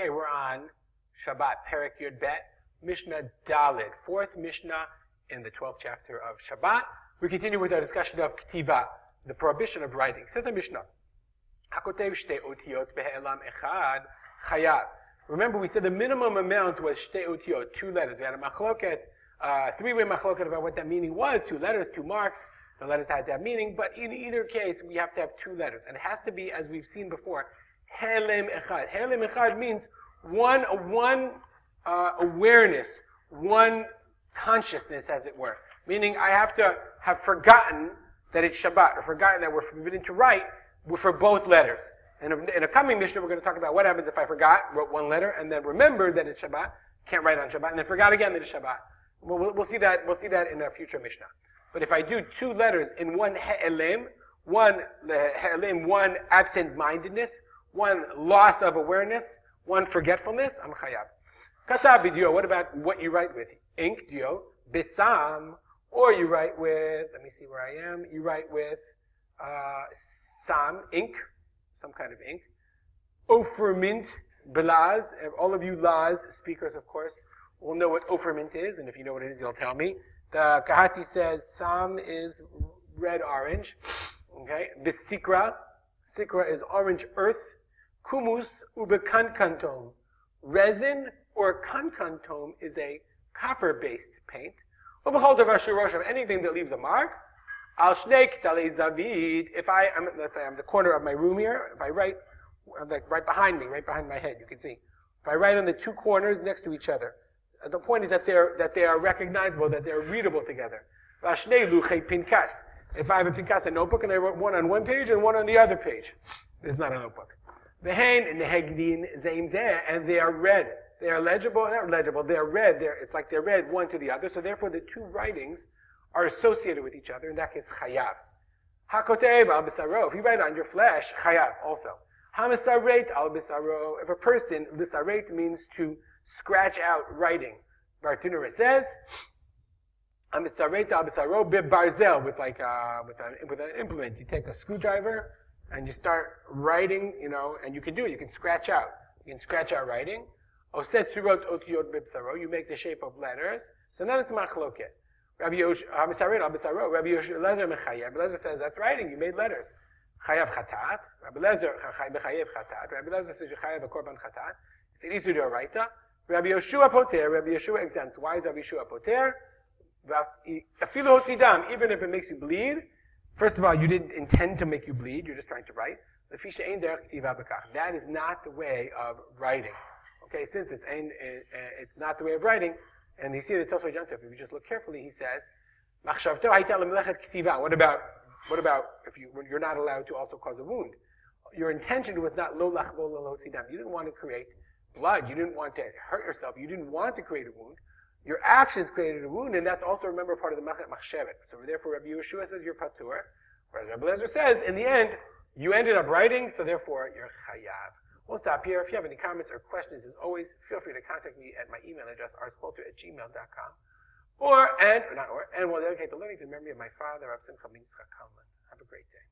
Okay, we're on Shabbat, Perek Yud Bet, Mishnah Daled, fourth Mishnah in the 12th chapter of Shabbat. We continue with our discussion of Ktiva, the prohibition of writing. Says the Mishnah, Hakotev shte otiyot be'elam echad chayav. Remember, we said the minimum amount was shte otiyot, 2 letters. We had a machloket, three-way machloket about what that meaning was, 2 letters, 2 marks. The letters had to have meaning, but in either case, we have to have 2 letters. And it has to be, as we've seen before, Helem echad. Helem echad means one awareness, one consciousness, as it were. Meaning, I have to have forgotten that it's Shabbat, or forgotten that we're forbidden to write for both letters. And in a coming Mishnah, we're going to talk about what happens if I wrote 1 letter, and then remembered that it's Shabbat, can't write on Shabbat, and then forgot again that it's Shabbat. We'll see that in a future Mishnah. But if I do 2 letters in one he'elim, one absent-mindedness, one loss of awareness, one forgetfulness, I'm chayav. Kata b'dio, what about what you write with? Ink, dio, besam, or you write with, let me see where I am, you write with sam, ink, some kind of ink. Ofer mint, belaz, all of you laz speakers, of course, will know what ofer mint is, and if you know what it is, you'll tell me. The Kahati says sam is red-orange. Okay? Bisikra. Sikra is orange earth. Kumus ubekankantom. Resin or kankantom is a copper-based paint. Anything that leaves a mark. Al shnei ktalei zavid. Let's say I'm the corner of my room here. If I write, like right behind me, right behind my head, you can see. If I write on the 2 corners next to each other, the point is that they are recognizable, that they're readable together. If I have a pinkas, a notebook, and I wrote one on one page and one on the other page, it's not a notebook. And they are read. They are legible, not legible, they are read. It's like they're read one to the other, so therefore the 2 writings are associated with each other. In that case, chayav. Hakotev al bisaro. If you write on your flesh, chayav also. Hamisareit al bisaro. If a person, lisareit means to scratch out writing. Bartunera says, Hamisareit al bisaro bibarzel, with an implement. You take a screwdriver and you start writing, and you can do it. You can scratch out. You can scratch out writing. Oset surot otiyot bibsaro. You make the shape of letters. So then it's machloket. Rabbi Eliezer says, that's writing, you made letters. Chayav chatat. Rabbi Eliezer chayav chatat. Rabbi Eliezer says, you chayav a korban chatat. It's an isu d'oraita. Rabbi Yeshua poter. Rabbi Yeshua exempts. Why is Rabbi Yeshua poter? Afilu hotzidam. Even if it makes you bleed. First of all, you didn't intend to make you bleed. You're just trying to write. That is not the way of writing. Okay, since it's not the way of writing, and you see the Tosfot Yontif, if you just look carefully, he says, what about if you're not allowed to also cause a wound? Your intention was not lo lachbo lo hotzidam. You didn't want to create blood. You didn't want to hurt yourself. You didn't want to create a wound. Your actions created a wound, and that's also, remember, part of the machshevet. So therefore, Rabbi Yeshua says you're patur, whereas Rabbi Eliezer says, in the end, you ended up writing, so therefore, you're chayav. We'll stop here. If you have any comments or questions, as always, feel free to contact me at my email address, rspolter@gmail.com. And we'll dedicate the learning to the memory of my father, Rav Simcha ben Yitzchak Kalman. Have a great day.